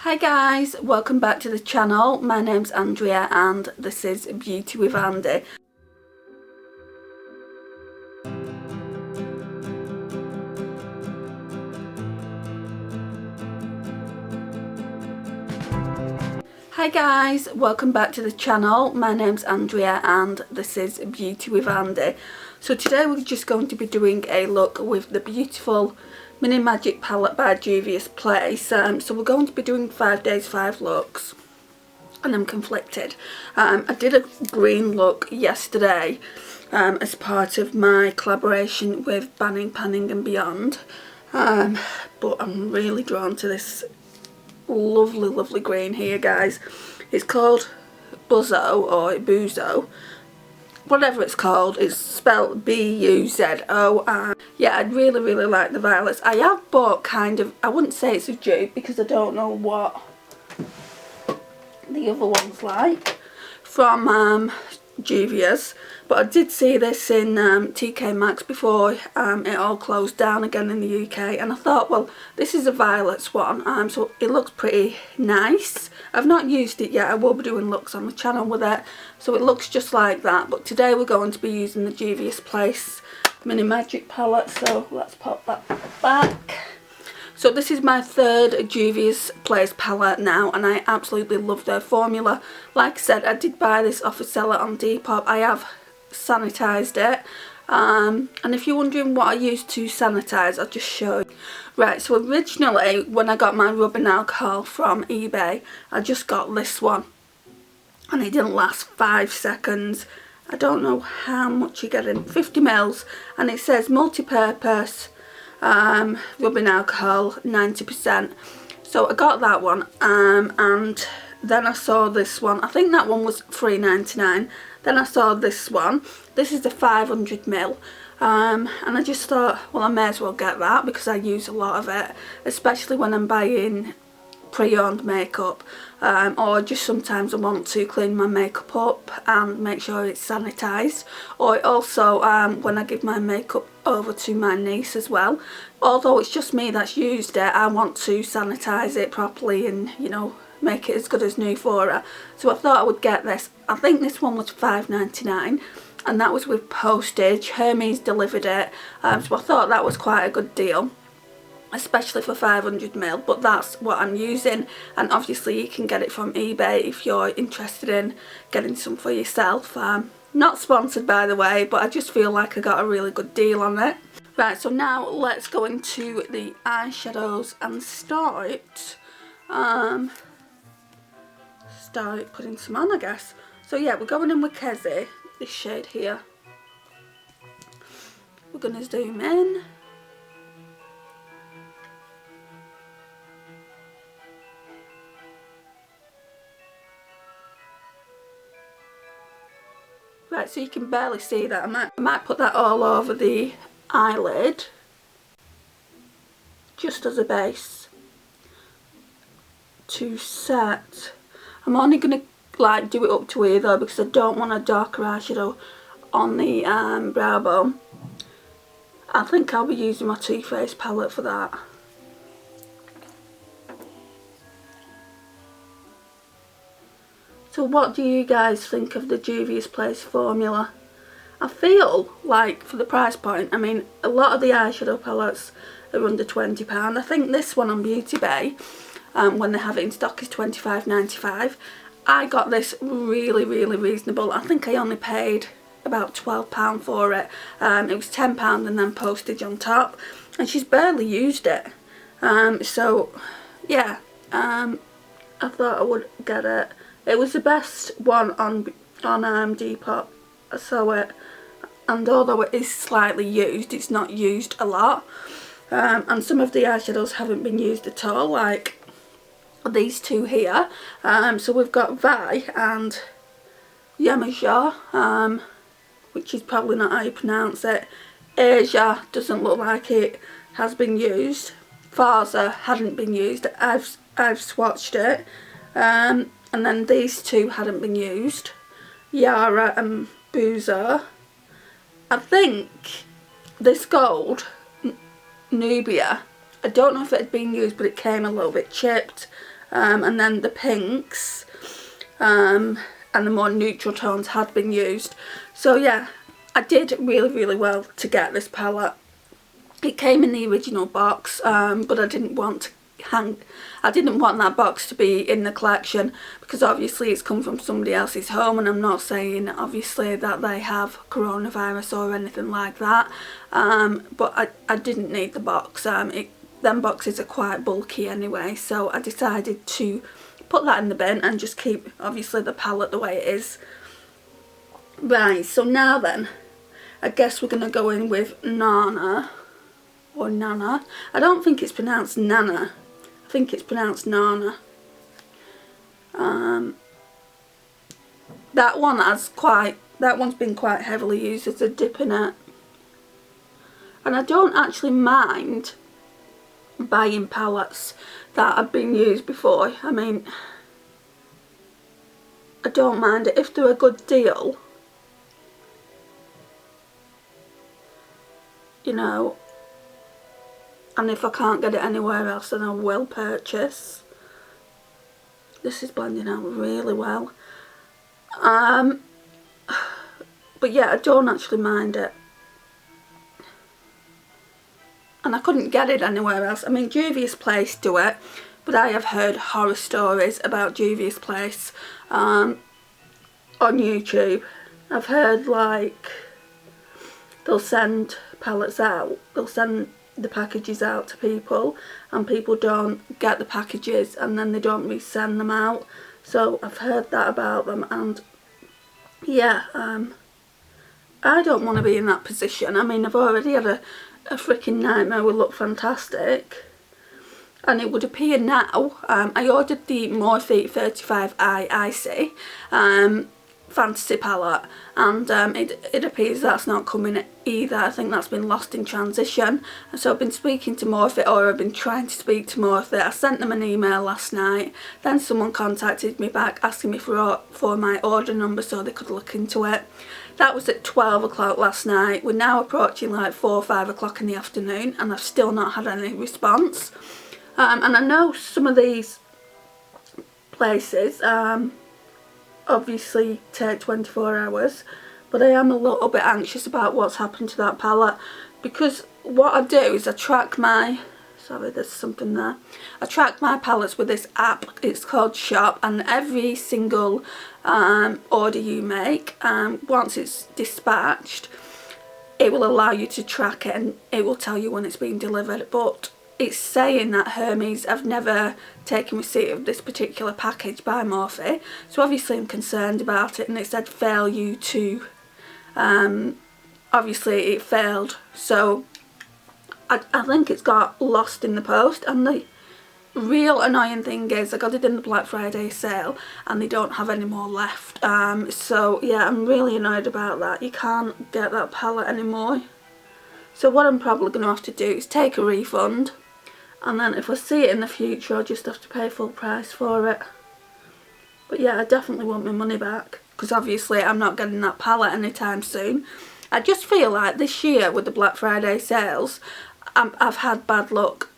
Hi guys, welcome back to the channel. My name's Andrea and this is Beauty with Andy. Hi guys, welcome back to the channel. My name's Andrea and this is Beauty with Andy. So today we're just going to be doing a look with the beautiful Mini Magic palette by Juvia'S Place. So we're going to be doing 5 days 5 looks and I'm conflicted. I did a green look yesterday as part of my collaboration with Banning, Panning and Beyond, but I'm really drawn to this lovely green here, guys. It's called Buzzo or Buzo, whatever it's called. It's spelled B-U-Z-O. Yeah, I really like the violets. I have bought kind of, I wouldn't say it's a dupe because I don't know what the other one's like from Juvia'S, but I did see this in TK Maxx before it all closed down again in the UK, and I thought, well, this is a violets one, so it looks pretty nice. I've not used it yet. I will be doing looks on the channel with it, so it looks just like that. But today we're going to be using the Juvia'S Place Mini Magic palette, so let's pop that back. So this is my third Juvia'S Place palette now, and I absolutely love their formula. Like I said, I did buy this off a seller on Depop. I have sanitised it, and if you're wondering what I used to sanitise, I'll just show you. Right, so originally when I got my rubbing alcohol from eBay, I just got this one, and it didn't last 5 seconds. I don't know how much you're getting, 50 mils, and it says multi-purpose rubbing alcohol 90%. So I got that one, and then I saw this one. I think that one was $3.99. Then I saw this one. This is the 500ml, and I just thought, well, I may as well get that because I use a lot of it, especially when I'm buying pre-owned makeup, or just sometimes I want to clean my makeup up and make sure it's sanitised, or also when I give my makeup over to my niece as well. Although it's just me that's used it, I want to sanitise it properly and, you know, make it as good as new for her. So I thought I would get this. I think this one was $5.99 and that was with postage. Hermes delivered it, so I thought that was quite a good deal, especially for 500ml, but that's what I'm using. And obviously you can get it from eBay if you're interested in getting some for yourself. Not sponsored, by the way, but I just feel like I got a really good deal on it. Right, so now let's go into the eyeshadows and start putting some on, I guess. So yeah, we're going in with Kezzy, this shade here. We're going to zoom in. Right, so you can barely see that. I might put that all over the eyelid, just as a base to set. I'm only going to like do it up to here though, because I don't want a darker eyeshadow on the brow bone. I think I'll be using my Too Faced palette for that. So what do you guys think of the Juvia'S Place formula? I feel like for the price point, I mean, a lot of the eyeshadow palettes are under £20. I think this one on Beauty Bay, when they have it in stock, is £25.95. I got this really reasonable. I think I only paid about £12 for it. It was £10 and then postage on top, and she's barely used it. So yeah, I thought I would get it. It was the best one on Depop. I saw it, and although it is slightly used, it's not used a lot. And some of the eyeshadows haven't been used at all, like these two here. So we've got Vi and Yamaja, which is probably not how you pronounce it. Asia doesn't look like it has been used. Farza hadn't been used. I've swatched it. And then these two hadn't been used, Yara and Buzo. I think this gold, Nubia, I don't know if it had been used, but it came a little bit chipped. and then the pinks and the more neutral tones had been used. So yeah, I did really well to get this palette. It came in the original box, but I didn't want that box to be in the collection, because obviously it's come from somebody else's home, and I'm not saying obviously that they have coronavirus or anything like that, but I didn't need the box. Them boxes are quite bulky anyway, so I decided to put that in the bin and just keep obviously the palette the way it is. Right, so now then, I guess we're going to go in with Nana, or Nana. I don't think it's pronounced Nana, I think it's pronounced Nana. That one's been quite heavily used as a dip in it. And I don't actually mind buying palettes that have been used before. I mean, I don't mind it if they're a good deal, you know, and if I can't get it anywhere else, then I will purchase. This is blending out really well. But yeah, I don't actually mind it. And I couldn't get it anywhere else. I mean, Juvia'S Place do it, but I have heard horror stories about Juvia'S Place on YouTube. I've heard, like, they'll send palettes out, they'll send the packages out to people, and people don't get the packages, and then they don't resend them out. So I've heard that about them, and yeah, I don't want to be in that position. I mean, I've already had a freaking nightmare with Look Fantastic, and it would appear now, I ordered the Morphe 35i Icy fantasy palette, and it appears that's not coming either. I think that's been lost in transition. And so I've been speaking to Morphe, or I've been trying to speak to Morphe. I sent them an email last night, then someone contacted me back asking me for my order number so they could look into it. That was at 12 o'clock last night. We're now approaching like 4 or 5 o'clock in the afternoon, and I've still not had any response. And I know some of these places obviously take 24 hours, but I am a little bit anxious about what's happened to that palette, because what I do is I track my, sorry, there's something there, I track my palettes with this app. It's called Shop, and every single order you make, once it's dispatched, it will allow you to track it, and it will tell you when it's being delivered. But it's saying that Hermes have never taken receipt of this particular package by Morphe, so obviously I'm concerned about it, and it said fail you to, obviously it failed, so I think it's got lost in the post. And the real annoying thing is I got it in the Black Friday sale and they don't have any more left, so yeah, I'm really annoyed about that. You can't get that palette anymore. So what I'm probably going to have to do is take a refund, and then if I see it in the future I'll just have to pay full price for it. But yeah, I definitely want my money back, because obviously I'm not getting that palette anytime soon. I just feel like this year with the Black Friday sales, I've had bad luck.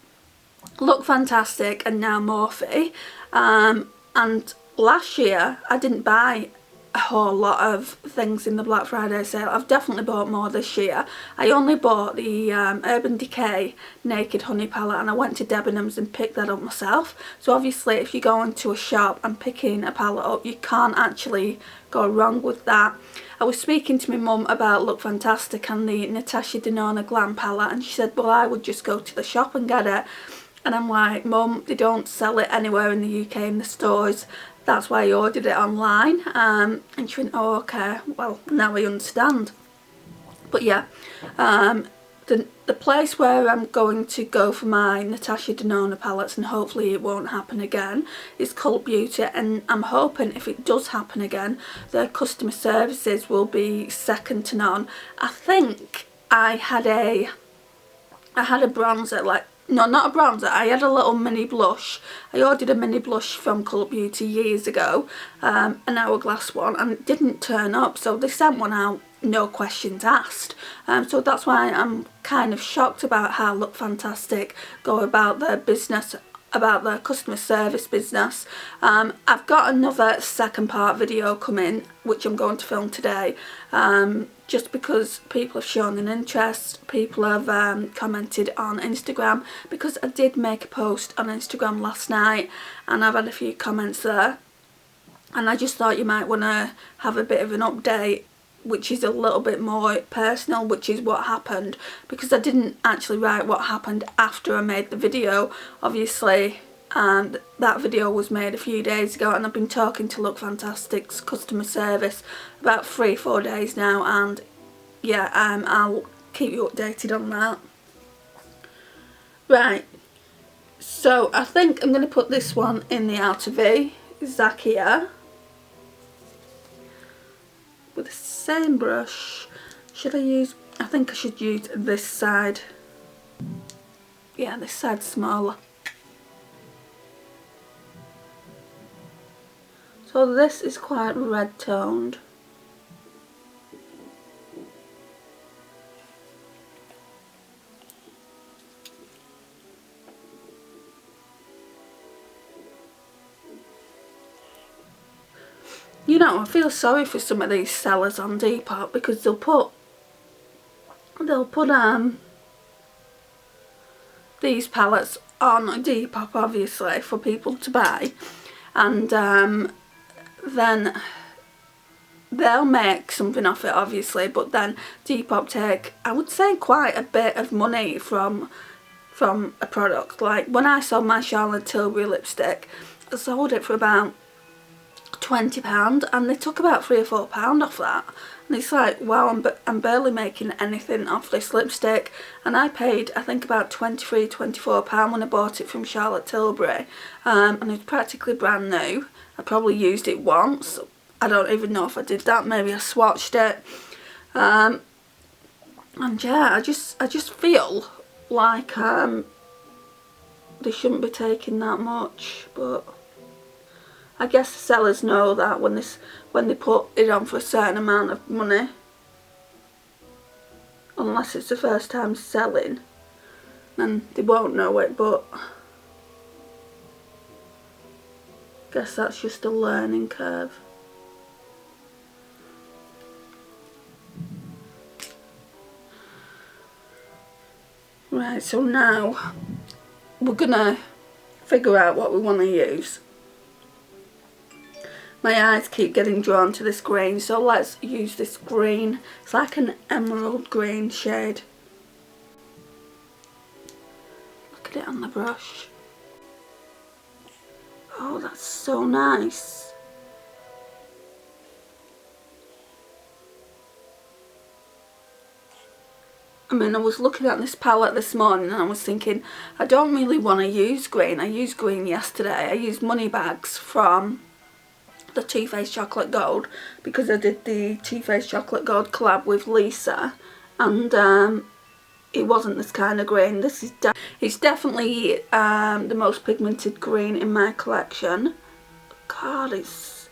Look Fantastic and now Morphe, and last year I didn't buy a whole lot of things in the Black Friday sale. I've definitely bought more this year. I only bought the Urban Decay Naked Honey palette, and I went to Debenhams and picked that up myself. So obviously if you go into a shop and picking a palette up, you can't actually go wrong with that. I was speaking to my mum about Look Fantastic and the Natasha Denona Glam palette, and she said, well, I would just go to the shop and get it. And I'm like, Mum, they don't sell it anywhere in the UK in the stores. That's why I ordered it online. And she went, oh, okay, well, now I understand. But yeah, the place where I'm going to go for my Natasha Denona palettes, and hopefully it won't happen again, is Cult Beauty. And I'm hoping if it does happen again, their customer services will be second to none. I think I had a bronzer, like, no, not a bronzer, I had a little mini blush. I ordered a mini blush from Cult Beauty years ago, an hourglass one, and it didn't turn up, so they sent one out, no questions asked. So that's why I'm kind of shocked about how Look Fantastic go about their business about the customer service business. I've got another second part video coming, which I'm going to film today, just because people have shown an interest. People have commented on Instagram, because I did make a post on Instagram last night and I've had a few comments there, and I just thought you might want to have a bit of an update, which is a little bit more personal, which is what happened, because I didn't actually write what happened after I made the video, obviously, and that video was made a few days ago, and I've been talking to Look Fantastic's customer service about 3-4 days now, and yeah, I'll keep you updated on that. Right, so I think I'm going to put this one in the outer V, Juvia'S, with the same brush. Should I use, I think I should use this side. Yeah, this side's smaller. So this is quite red toned. You know, I feel sorry for some of these sellers on Depop, because they'll put these palettes on Depop, obviously, for people to buy, and then they'll make something off it, obviously, but then Depop take, I would say, quite a bit of money from a product. Like when I sold my Charlotte Tilbury lipstick, I sold it for about £20, and they took about £3 or £4 off that, and it's like, wow, I'm barely making anything off this lipstick, and I paid, I think, about £23–24 when I bought it from Charlotte Tilbury, and it's practically brand new. I probably used it once, I don't even know if I did that, maybe I swatched it, and yeah, I just feel like they shouldn't be taking that much, but I guess the sellers know that when they put it on for a certain amount of money, unless it's the first time selling, then they won't know it, but I guess that's just a learning curve. Right, so now we're gonna figure out what we want to use. My eyes keep getting drawn to this green, so let's use this green. It's like an emerald green shade. Look at it on the brush. Oh, that's so nice. I mean, I was looking at this palette this morning and I was thinking, I don't really want to use green. I used green yesterday. I used Moneybags from the Too Faced Chocolate Gold, because I did the Too Faced Chocolate Gold collab with Lisa, and it wasn't this kind of green. This is it's definitely the most pigmented green in my collection. God, it's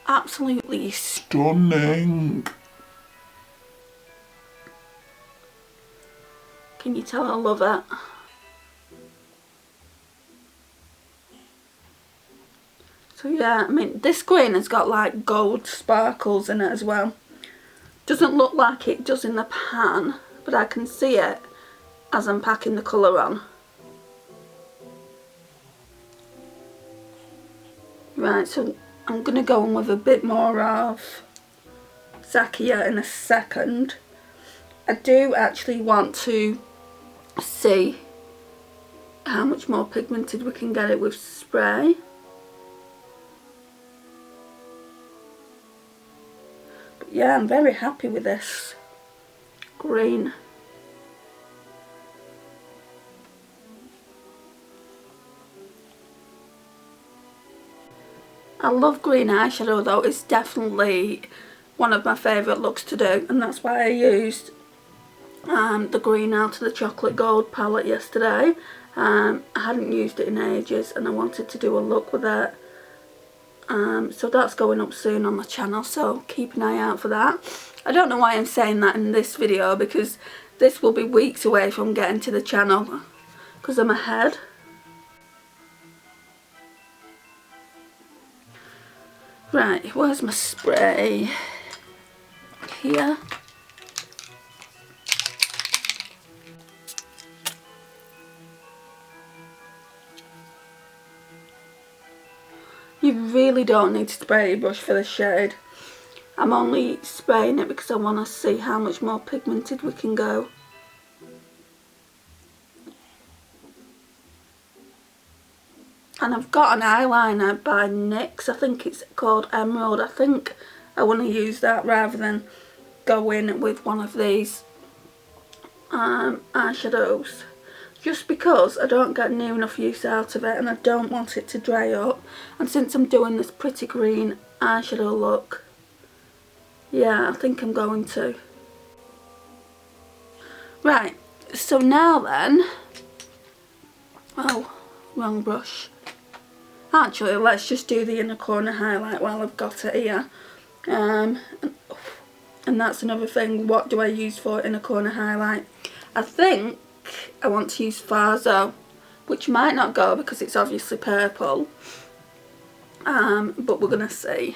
absolutely stunning. Can you tell I love it? So yeah, I mean, this green has got like gold sparkles in it as well. Doesn't look like it does in the pan, but I can see it as I'm packing the colour on. Right, so I'm going to go on with a bit more of Juvia'S in a second. I do actually want to see how much more pigmented we can get it with spray. Yeah, I'm very happy with this green. I love green eyeshadow though, it's definitely one of my favourite looks to do, and that's why I used the green out of the Chocolate Gold palette yesterday. I hadn't used it in ages and I wanted to do a look with it. So that's going up soon on the channel, so keep an eye out for that. I don't know why I'm saying that in this video, because this will be weeks away from getting to the channel, because I'm ahead. Right, where's my spray? Here. You really don't need to spray your brush for this shade. I'm only spraying it because I want to see how much more pigmented we can go. And I've got an eyeliner by NYX, I think it's called Emerald. I think I want to use that rather than go in with one of these eyeshadows. Just because I don't get near enough use out of it and I don't want it to dry up. And since I'm doing this pretty green eyeshadow look, yeah, I think I'm going to. Right, so now then, oh, wrong brush. Actually, let's just do the inner corner highlight while I've got it here. And that's another thing, what do I use for inner corner highlight? I think I want to use Farzo, which might not go because it's obviously purple. But we're going to see.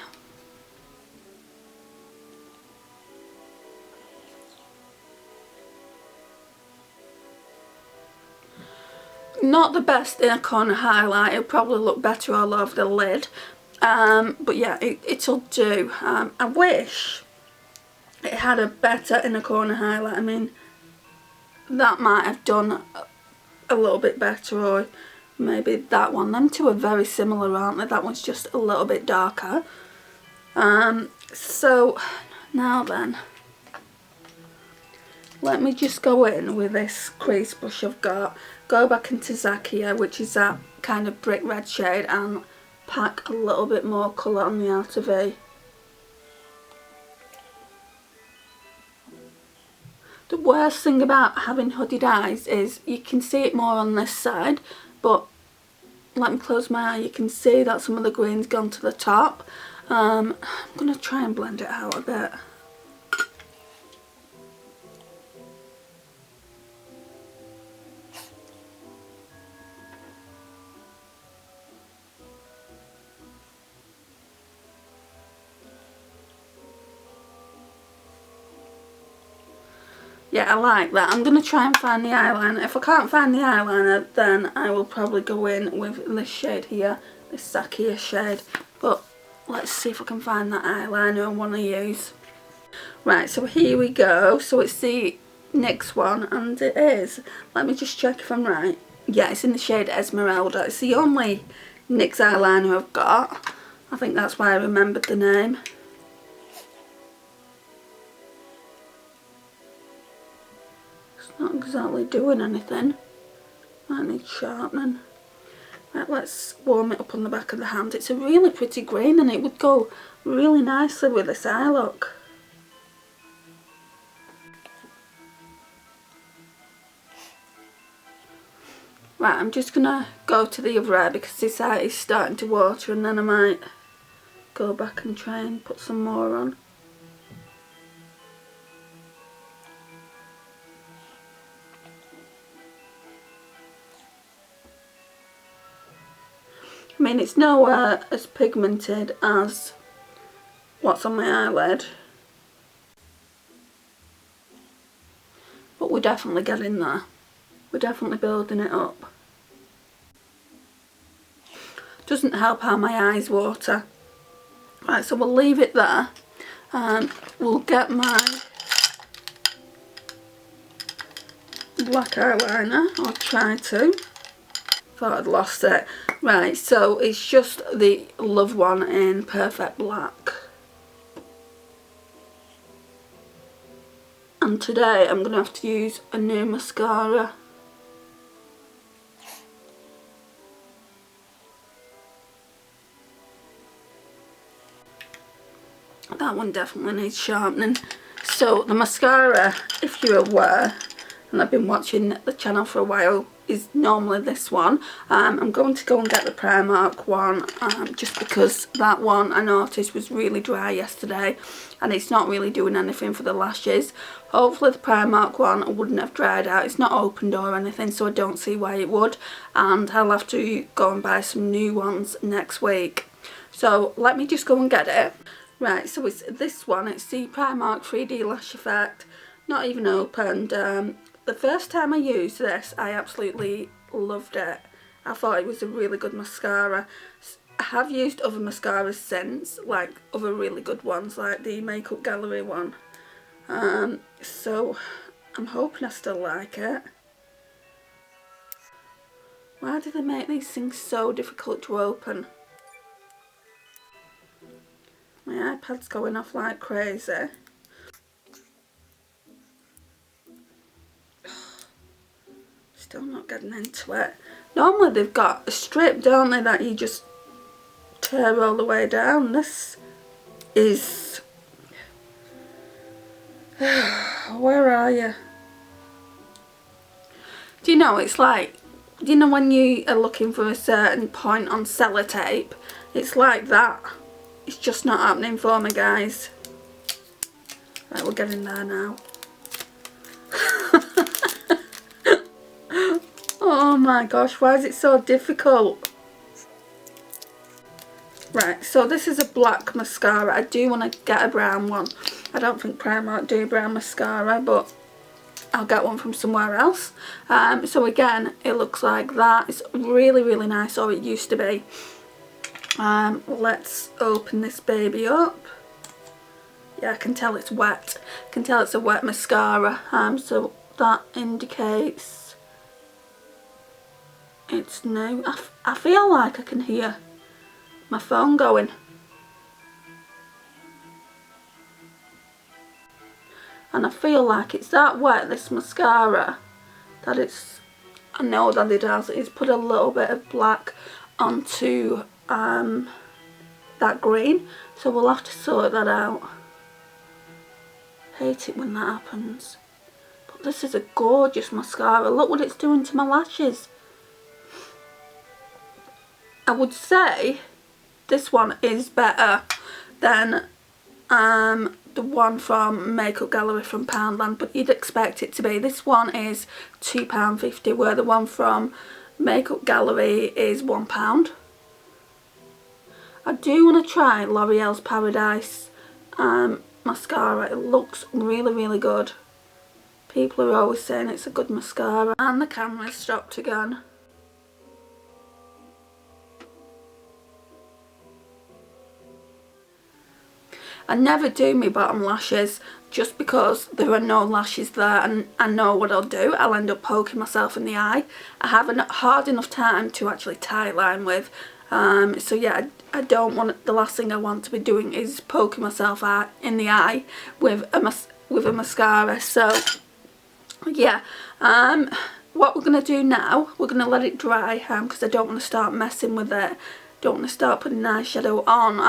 Not the best inner corner highlight, it'll probably look better all over the lid. But yeah, it'll do. I wish it had a better inner corner highlight. I mean, that might have done a little bit better, or maybe that one. Them two are very similar, aren't they? That one's just a little bit darker. So now then, let me just go in with this crease brush I've got, go back into Zakia, which is that kind of brick red shade, and pack a little bit more colour on the outer V. The worst thing about having hooded eyes is you can see it more on this side, but let me close my eye, you can see that some of the green's gone to the top. I'm going to try and blend it out a bit. Yeah, I like that. I'm going to try and find the eyeliner. If I can't find the eyeliner, then I will probably go in with this shade here, this Zakia shade. But let's see if I can find that eyeliner I want to use. Right, so here we go. So it's the NYX one, and it is. Let me just check if I'm right. Yeah, it's in the shade Esmeralda. It's the only NYX eyeliner I've got. I think that's why I remembered the name. Not exactly doing anything. Might need sharpening. Right, let's warm it up on the back of the hand. It's a really pretty green and it would go really nicely with this eye look. Right, I'm just gonna go to the other eye because this eye is starting to water, and then I might go back and try and put some more on. I mean, it's nowhere as pigmented as what's on my eyelid, but we're definitely getting there. We're definitely building it up. Doesn't help how my eyes water. Right, so we'll leave it there. We'll get my black eyeliner, I'll try to. Thought I'd lost it. Right, so it's just the Love one in Perfect Black. And today I'm going to have to use a new mascara. That one definitely needs sharpening. So the mascara, if you're aware, and I've been watching the channel for a while, is normally this one. I'm going to go and get the Primark one, just because that one I noticed was really dry yesterday and it's not really doing anything for the lashes. Hopefully the Primark one wouldn't have dried out. It's not opened or anything, so I don't see why it would, and I'll have to go and buy some new ones next week. So let me just go and get it. Right, so it's this one. It's the Primark 3D Lash Effect. Not even opened. The first time I used this, I absolutely loved it. I thought it was a really good mascara. I have used other mascaras since, like other really good ones, like the Makeup Gallery one. So I'm hoping I still like it. Why do they make these things so difficult to open? My iPad's going off like crazy. Still not getting into it. Normally they've got a strip, don't they, that you just tear all the way down. This is... Where are you? Do you know, it's like, do you know when you are looking for a certain point on sellotape? It's like that. It's just not happening for me, guys. Right, we're getting there now. Oh my gosh, why is it so difficult? Right, so this is a black mascara. I do want to get a brown one. I don't think Primark do brown mascara, but I'll get one from somewhere else. So again, it looks like that. It's really, really nice, or it used to be. Let's open this baby up. Yeah, I can tell it's wet. I can tell it's a wet mascara. So that indicates it's new. I feel like I can hear my phone going. And I feel like it's that wet, this mascara, that it's, I know that it has, it's put a little bit of black onto that green, so we'll have to sort that out. Hate it when that happens. But this is a gorgeous mascara. Look what it's doing to my lashes. I would say this one is better than the one from Makeup Gallery from Poundland, but you'd expect it to be. This one is £2.50, where the one from Makeup Gallery is £1. I do want to try L'Oreal's Paradise mascara. It looks really, really good. People are always saying it's a good mascara. And the camera's stopped again. I never do my bottom lashes just because there are no lashes there, and I know what I'll do. I'll end up poking myself in the eye. I have a hard enough time to actually tightline with. So yeah, I don't want, the last thing I want to be doing is poking myself out in the eye with a mascara. So yeah, what we're going to do now, we're going to let it dry because I don't want to start messing with it. Don't want to start putting eyeshadow on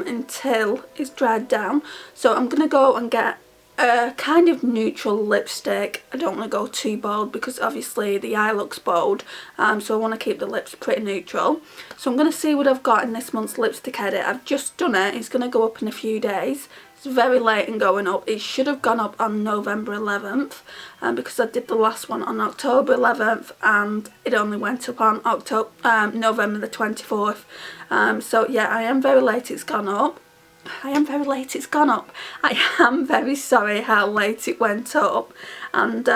until it's dried down. So I'm going to go and get a kind of neutral lipstick. I don't want to go too bold because obviously the eye looks bold, so I want to keep the lips pretty neutral. So I'm going to see what I've got in this month's lipstick edit. I've just done it. It's going to go up in a few days. It's very late in going up. It should have gone up on November 11th because I did the last one on October 11th and it only went up on November the 24th. So yeah, I am very late it's gone up. I am very late it's gone up. I am very sorry how late it went up, and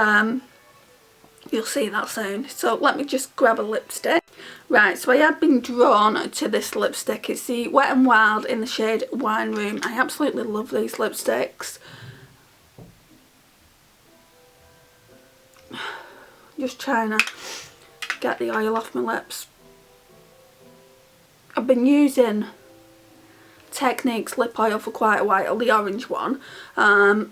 you'll see that soon. So let me just grab a lipstick. Right, so I have been drawn to this lipstick. It's the Wet n Wild in the shade Wine Room. I absolutely love these lipsticks. Just trying to get the oil off my lips. I've been using Technique's lip oil for quite a while, the orange one. And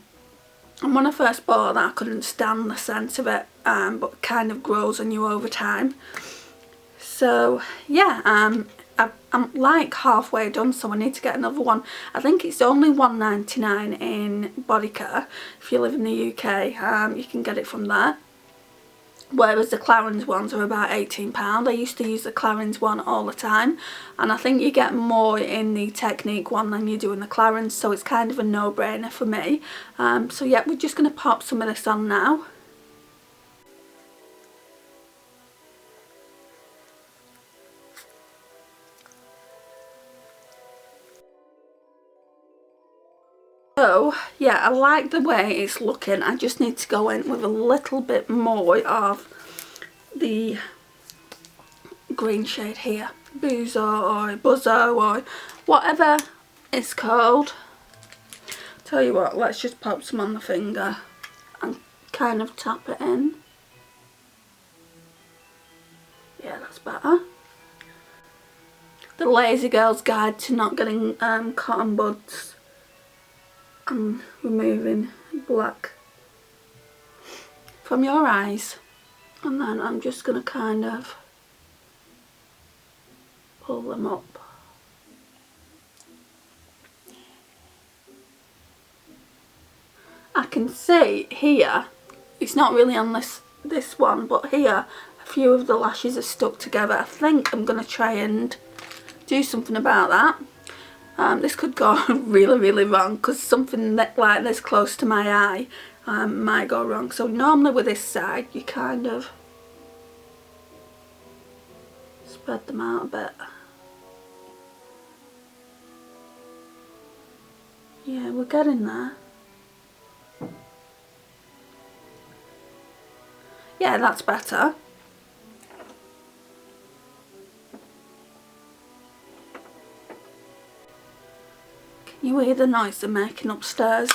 when I first bought that, I couldn't stand the scent of it, but it kind of grows on you over time. So yeah, I'm like halfway done, so I need to get another one. I think it's only £1.99 in Body Care. If you live in the UK, you can get it from there. Whereas the Clarins ones are about £18. I used to use the Clarins one all the time, and I think you get more in the Technique one than you do in the Clarins, so it's kind of a no-brainer for me. So yeah, we're just going to pop some of this on now. So yeah, I like the way it's looking. I just need to go in with a little bit more of the green shade here, Buzzo or Buzzo or whatever it's called. Tell you what, let's just pop some on the finger and kind of tap it in. Yeah, that's better. The Lazy Girl's Guide to Not Getting Cotton Buds. I'm removing black from your eyes, and then I'm just going to kind of pull them up. I can see here, it's not really on this one, but here a few of the lashes are stuck together. I think I'm going to try and do something about that. This could go really wrong, because something that, like this close to my eye might go wrong. So normally with this side you kind of spread them out a bit. Yeah, we're getting there. Yeah, that's better. You hear the noise they're making upstairs.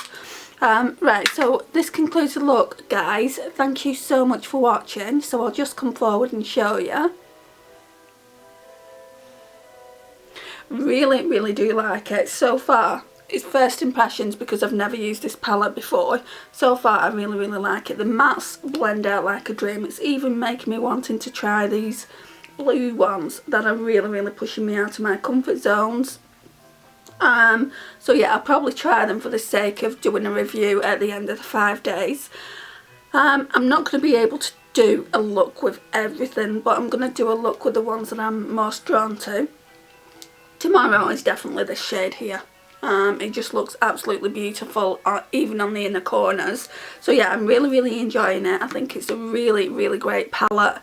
Right, so this concludes the look, guys. Thank you so much for watching. So I'll just come forward and show you. Really do like it so far. It's first impressions because I've never used this palette before. So far I really like it. The mattes blend out like a dream. It's even making me wanting to try these blue ones that are really pushing me out of my comfort zones. So yeah, I'll probably try them for the sake of doing a review at the end of the 5 days. I'm not going to be able to do a look with everything, but I'm going to do a look with the ones that I'm most drawn to. Tomorrow is definitely this shade here. It just looks absolutely beautiful, even on the inner corners. So yeah, I'm really enjoying it. I think it's a really great palette.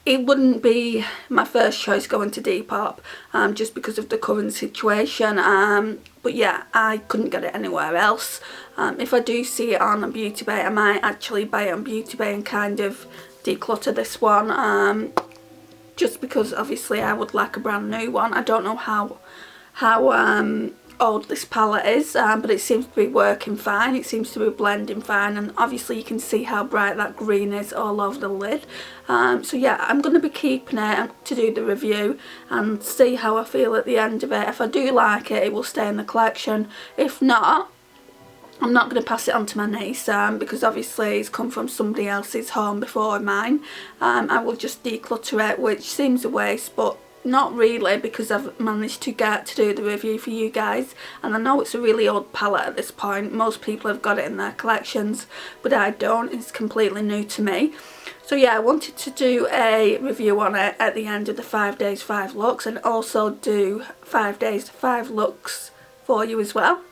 It wouldn't be my first choice going to Depop, just because of the current situation, but yeah, I couldn't get it anywhere else. If I do see it on Beauty Bay, I might actually buy it on Beauty Bay and kind of declutter this one, just because obviously I would like a brand new one. I don't know how old this palette is, but it seems to be working fine. It seems to be blending fine, and obviously you can see how bright that green is all over the lid. So yeah, I'm going to be keeping it to do the review and see how I feel at the end of it. If I do like it, it will stay in the collection. If not, I'm not going to pass it on to my niece, because obviously it's come from somebody else's home before mine. I will just declutter it, which seems a waste, but not really, because I've managed to get to do the review for you guys, and I know it's a really old palette at this point. Most people have got it in their collections, but I don't. It's completely new to me. So yeah, I wanted to do a review on it at the end of the 5 days 5 looks, and also do 5 days 5 looks for you as well.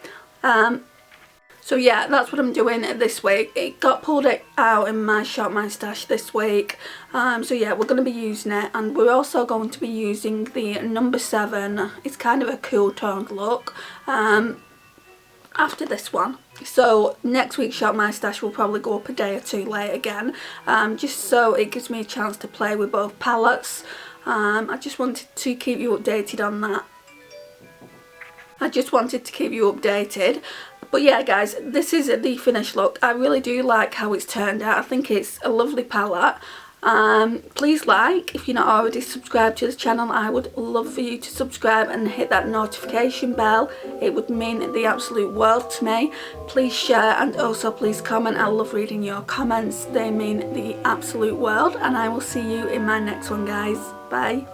So yeah, that's what I'm doing this week. It got pulled out in my Shop My Stash this week. So yeah, we're going to be using it, and we're also going to be using the number 7. It's kind of a cool toned look after this one. So next week's Shop My Stash will probably go up a day or two late again, just so it gives me a chance to play with both palettes. I just wanted to keep you updated on that. But yeah guys, this is the finished look. I really do like how it's turned out. I think it's a lovely palette. Please like, if you're not already subscribed to the channel, I would love for you to subscribe and hit that notification bell. It would mean the absolute world to me. Please share, and also please comment. I love reading your comments. They mean the absolute world, and I will see you in my next one, guys. Bye.